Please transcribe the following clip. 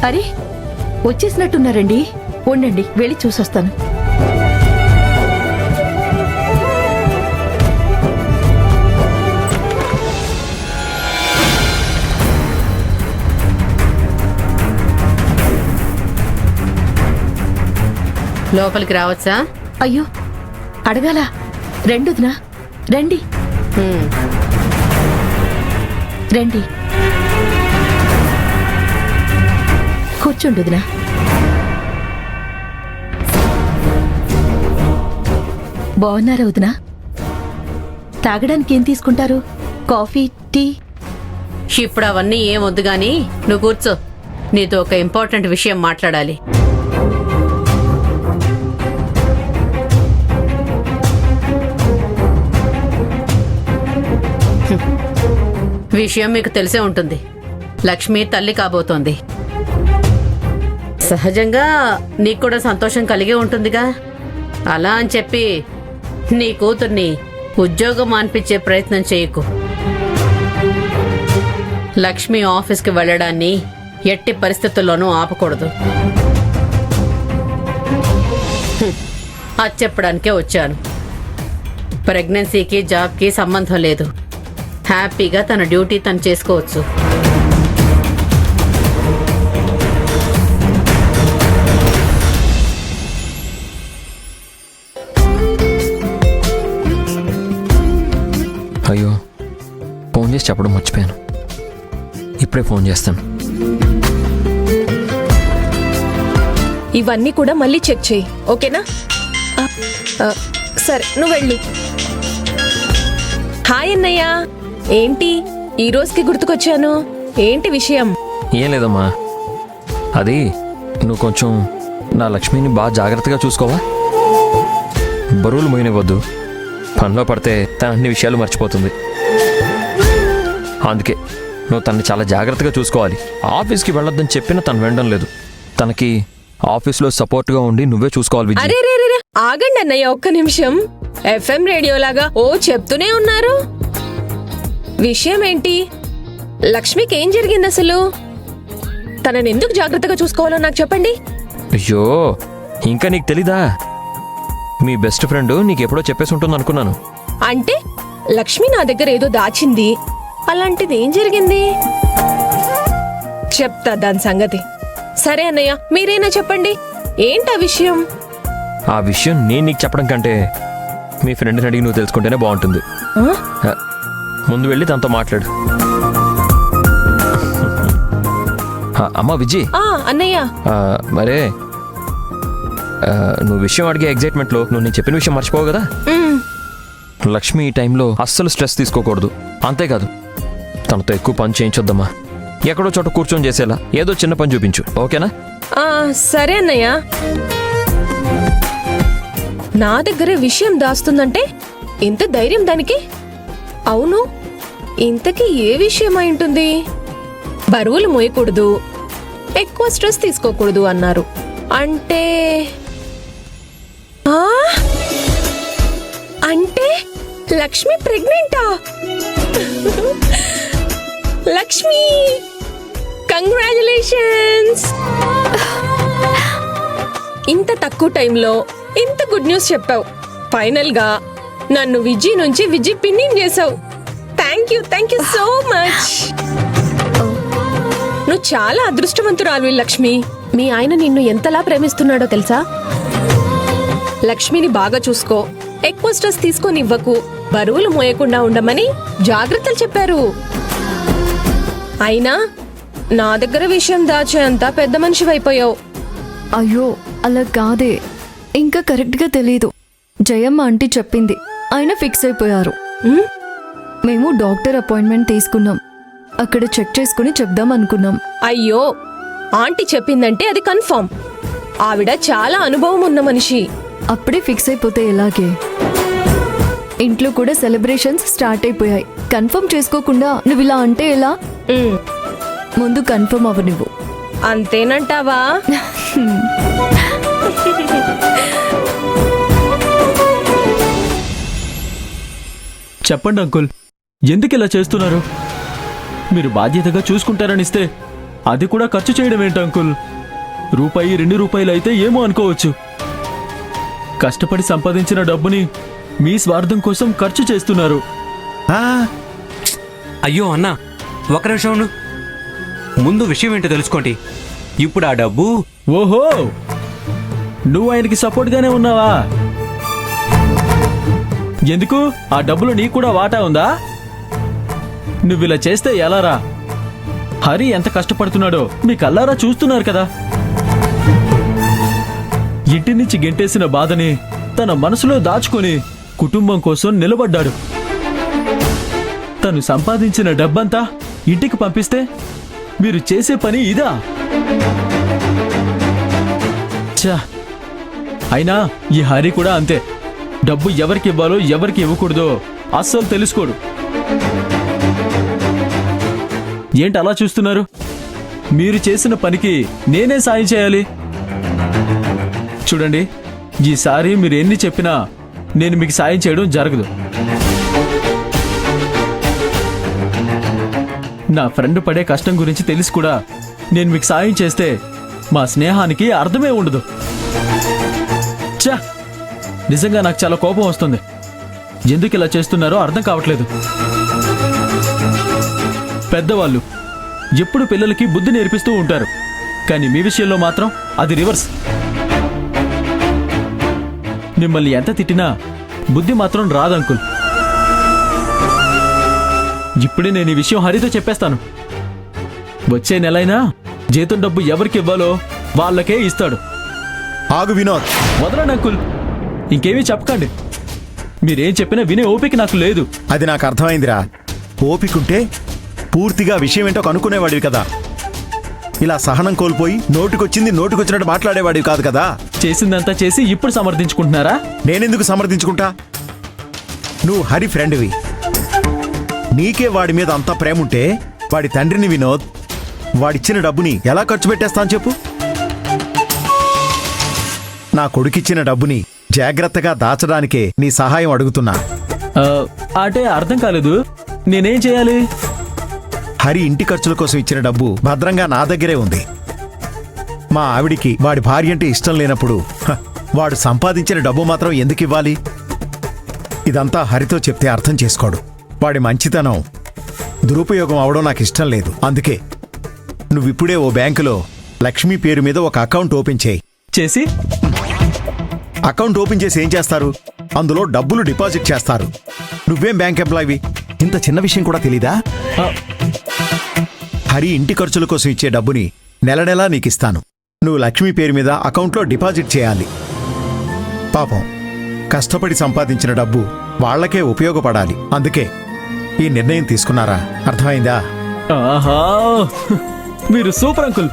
అరే వచ్చేసినట్టున్నారండి. ఉండండి, వెళ్ళి చూసొస్తాను. లోపలికి రావచ్చా? అయ్యో అడగాల. రెండుదినా, రండి రండి, కూర్చుండుదినా. బాగున్నారా వదినా? తాగడానికి ఏం తీసుకుంటారు? Coffee, tea? ఇప్పుడు అవన్నీ ఏం వద్దు గాని నువ్వు కూర్చో. నీతో ఒక ఇంపార్టెంట్ విషయం మాట్లాడాలి. విషయం మీకు తెలిసే ఉంటుంది. లక్ష్మి తల్లి కాబోతోంది. సహజంగా నీకు కూడా సంతోషం కలిగే ఉంటుందిగా. అలా అని చెప్పి నీ కూతుర్ని ఉద్యోగం మాన్పించే ప్రయత్నం చేయకు. లక్ష్మి ఆఫీస్కి వెళ్ళడాన్ని ఎట్టి పరిస్థితుల్లోనూ ఆపకూడదు. అది చెప్పడానికే వచ్చాను. ప్రెగ్నెన్సీకి జాబ్కి సంబంధం లేదు. హ్యాపీగా తన డ్యూటీ తను చేసుకోవచ్చు. అయ్యో, ఫోన్ చేసి చెప్పడం మర్చిపోయాను. ఇప్పుడే ఫోన్ చేస్తాను. ఇవన్నీ కూడా మళ్ళీ చెక్ చేయి, ఓకేనా? సరే, నువ్వు వెళ్ళు. హాయ్ అన్నయ్య, ఏంటి ఈ రోజుకి గుర్తుకొచ్చాను? ఏంటి విషయం? ఏం లేదమ్మా, అది నువ్వు కొంచెం నా లక్ష్మిని బాగా జాగ్రత్తగా చూసుకోవా. బరువులు మోయనివ్వద్దు. పనిలో పడితే తన అన్ని విషయాలు మర్చిపోతుంది. అందుకే నువ్వు తనని చాలా జాగ్రత్తగా చూసుకోవాలి. ఆఫీస్కి వెళ్ళొద్దని చెప్పినా తను వినడం లేదు. తనకి ఆఫీస్లో సపోర్ట్గా ఉండి నువ్వే చూసుకోవాలి విజయ్. అరే రే రే, ఆగండి అన్నయ్య, ఒక్క నిమిషం. FM రేడియోలాగా ఓ చెప్తూనే ఉన్నారు. విషయం ఏంటి? లక్ష్మికి ఏం జరిగింది అసలు? తనని ఎందుకు జాగ్రత్తగా చూసుకోవాలో నాకు చెప్పండి. అయ్యో, ఇంకా నీకు తెలీదా? మీ బెస్ట్ ఫ్రెండ్ నీకెప్పుడో చెప్పేసి ఉంటుంది అనుకున్నాను. అంటే లక్ష్మి నా దగ్గర ఏదో దాచింది. అలాంటిది ఏం జరిగింది? చెప్తా దాని సంగతి. సరే అన్నయ్య, మీరైనా చెప్పండి, ఏంటా విషయం? ఆ విషయం నేను నీకు చెప్పడం కంటే మీ ఫ్రెండ్ని అడిగి నువ్వు తెలుసుకుంటేనే బాగుంటుంది. ముందు వెళ్ళి తనతో మాట్లాడు. అమ్మా విజయ్. అన్నయ్య, మరే నువ్వు విషయం అడిగే ఎగ్జైట్మెంట్లో నువ్వు నేను చెప్పిన విషయం మర్చిపోవు కదా. లక్ష్మి ఈ టైంలో అస్సలు స్ట్రెస్ తీసుకోకూడదు. అంతేకాదు, తనతో ఎక్కువ పని చేయించొద్దమ్మా. ఎక్కడో చోట కూర్చొని చేసేలా ఏదో చిన్న పని చూపించు, ఓకేనా? సరే అన్నయ్య. నా దగ్గర విషయం దాస్తుందంటే ఎంత ధైర్యం దానికి? అవును, ఇంతకీ ఏ విషయం అయి ఉంటుంది? బరువులు మోయకూడదు, ఎక్కువ స్ట్రెస్ తీసుకోకూడదు అన్నారు. అంటే అంటే లక్ష్మి ప్రెగ్నెంటా? లక్ష్మి, కంగ్రాచులేషన్స్! ఇంత తక్కువ టైంలో ఇంత గుడ్ న్యూస్ చెప్పావు. ఫైనల్ గా నన్ను విజయ్ నుంచి విజయ్ పిన్ని చేసావు. Thank you so much. నువ్వు చాలా అదృష్టవంతురాలు లక్ష్మి. మీ ఆయన నిన్ను ఎంతలా ప్రేమిస్తున్నాడో తెలుసా? లక్ష్మిని బాగా చూసుకో, ఎక్కువ స్ట్రెస్ తీసుకోనివ్వకు, బరువులు మోయకుండా ఉండమని జాగ్రత్తలు చెప్పారు. అయినా నా దగ్గర విషయం దాచేంత పెద్ద మనిషివైపోయావు. అయ్యో అలా కాదే, ఇంకా కరెక్ట్గా తెలీదు. జయమ్మ ఆంటీ చెప్పింది, ఆయన ఫిక్స్ అయిపోయారు. మేము డాక్టర్ అపాయింట్మెంట్ తీసుకున్నాం. అక్కడ చెక్ చేసుకుని చెప్దాం అనుకున్నాం. అయ్యో, ఆంటీ చెప్పిందంటే అది కన్ఫర్మ్. ఆవిడ చాలా అనుభవం ఉన్న మనిషి. అప్పుడే ఫిక్స్ అయిపోతే ఎలాగే? ఇంట్లో కూడా సెలబ్రేషన్స్ స్టార్ట్ అయిపోయాయి. కన్ఫర్మ్ చేసుకోకుండా నువ్వు ఇలా అంటే ఎలా? ముందు కన్ఫర్మ్ అవ్వ నువ్వు. అంతేనంటావా? చెప్పండి అంకుల్, ఎందుకు ఇలా చేస్తున్నారు? మీరు బాధ్యతగా చూసుకుంటారనిస్తే అది కూడా ఖర్చు చేయడం ఏంటి అంకుల్? రూపాయి 2 రూపాయలు అయితే ఏమో అనుకోవచ్చు. కష్టపడి సంపాదించిన డబ్బుని మీ స్వార్థం కోసం ఖర్చు చేస్తున్నారు. ఆ, అయ్యో అన్న, ఒక నిమిషం ఉండు. ముందు విషయం ఏంటో తెలుసుకోండి. ఇప్పుడు ఆ డబ్బు ఓహో, నువ్వు ఆయనకి సపోర్ట్గానే ఉన్నావా? ఎందుకు? ఆ డబ్బులు నీకు కూడా వాటా ఉందా? నువ్విలా చేస్తే ఎలారా? హరి ఎంత కష్టపడుతున్నాడో మీ కల్లారా చూస్తున్నారు కదా. ఇంటి నుంచి గెంటేసిన బాధని తన మనసులో దాచుకొని కుటుంబం కోసం నిలబడ్డాడు. తను సంపాదించిన డబ్బంతా ఇంటికి పంపిస్తే మీరు చేసే పని ఇదా? ఛా! అయినా ఈ హరి కూడా అంతే. డబ్బు ఎవరికి ఇవ్వాలో ఎవరికి ఇవ్వకూడదో అస్సలు తెలుసుకోడు. ఏంటి అలా చూస్తున్నారు? మీరు చేసిన పనికి నేనే సాయం చేయాలి. చూడండి, ఈసారి మీరు ఎన్ని చెప్పినా నేను మీకు సాయం చేయడం జరగదు. నా ఫ్రెండ్ పడే కష్టం గురించి తెలిసి కూడా నేను మీకు సాయం చేస్తే మా స్నేహానికి అర్థమే ఉండదు. ఛా! నిజంగా నాకు చాలా కోపం వస్తుంది. ఎందుకు ఇలా చేస్తున్నారో అర్థం కావట్లేదు. పెద్దవాళ్ళు ఎప్పుడు పిల్లలకి బుద్ధి నేర్పిస్తూ ఉంటారు, కానీ మీ విషయంలో మాత్రం అది రివర్స్. మిమ్మల్ని ఎంత తిట్టినా బుద్ధి మాత్రం రాదంకుల్. ఇప్పుడే నేను ఈ విషయం హరితో చెప్పేస్తాను. వచ్చే నెలైనా జీతం డబ్బు ఎవరికి ఇవ్వాలో వాళ్ళకే ఇస్తాడు. ఆగు వినోద్. వదలండి అంకుల్, ఇంకేమీ చెప్పకండి. మీరేం చెప్పినా వినే ఓపిక నాకు లేదు. అది నాకు అర్థమైందిరా. ఓపికంటే పూర్తిగా విషయం ఏంటో కనుక్కునేవాడివి కదా. ఇలా సహనం కోల్పోయి నోటికొచ్చినట్టు మాట్లాడేవాడివి కాదు కదా. చేసిందంతా చేసి ఇప్పుడు సమర్థించుకుంటున్నారా? నేనెందుకు సమర్థించుకుంటా? నువ్వు హరి ఫ్రెండ్వి. నీకే వాడి మీద అంత ప్రేమ ఉంటే వాడి తండ్రిని వినోద్, వాడిచ్చిన డబ్బుని ఎలా ఖర్చు పెట్టేస్తాను చెప్పు? నా కొడుకిచ్చిన డబ్బుని జాగ్రత్తగా దాచడానికే నీ సహాయం అడుగుతున్నా. అంటే అర్థం కాలేదు. నేనేం చేయాలి? హరి ఇంటి ఖర్చుల కోసం ఇచ్చిన డబ్బు భద్రంగా నా దగ్గరే ఉంది. మా ఆవిడికి వాడి భార్య అంటే ఇష్టం లేనప్పుడు వాడు సంపాదించిన డబ్బు మాత్రం ఎందుకు ఇవ్వాలి? ఇదంతా హరితో చెప్తే అర్థం చేసుకోడు. వాడి మంచితనం దురుపయోగం అవడం నాకు ఇష్టం లేదు. అందుకే నువ్విప్పుడే ఓ బ్యాంకులో లక్ష్మి పేరు మీద ఒక అకౌంట్ ఓపెన్ చేయి. చేసి అకౌంట్ ఓపెన్ చేసి ఏం చేస్తారు? అందులో డబ్బులు డిపాజిట్ చేస్తారు. నువ్వేం బ్యాంక్ ఎంప్లాయీవి, ఇంత చిన్న విషయం కూడా తెలీదా? ఆ, హరి ఇంటి ఖర్చుల కోసం ఇచ్చే డబ్బుని నెల నెలా నీకిస్తాను. నువ్వు లక్ష్మి పేరు మీద అకౌంట్లో డిపాజిట్ చేయాలి. పాపం కష్టపడి సంపాదించిన డబ్బు వాళ్లకే ఉపయోగపడాలి. అందుకే ఈ నిర్ణయం తీసుకున్నారా? అర్థమైందా? ఆహా, మీరు సూపర్ అంకుల్.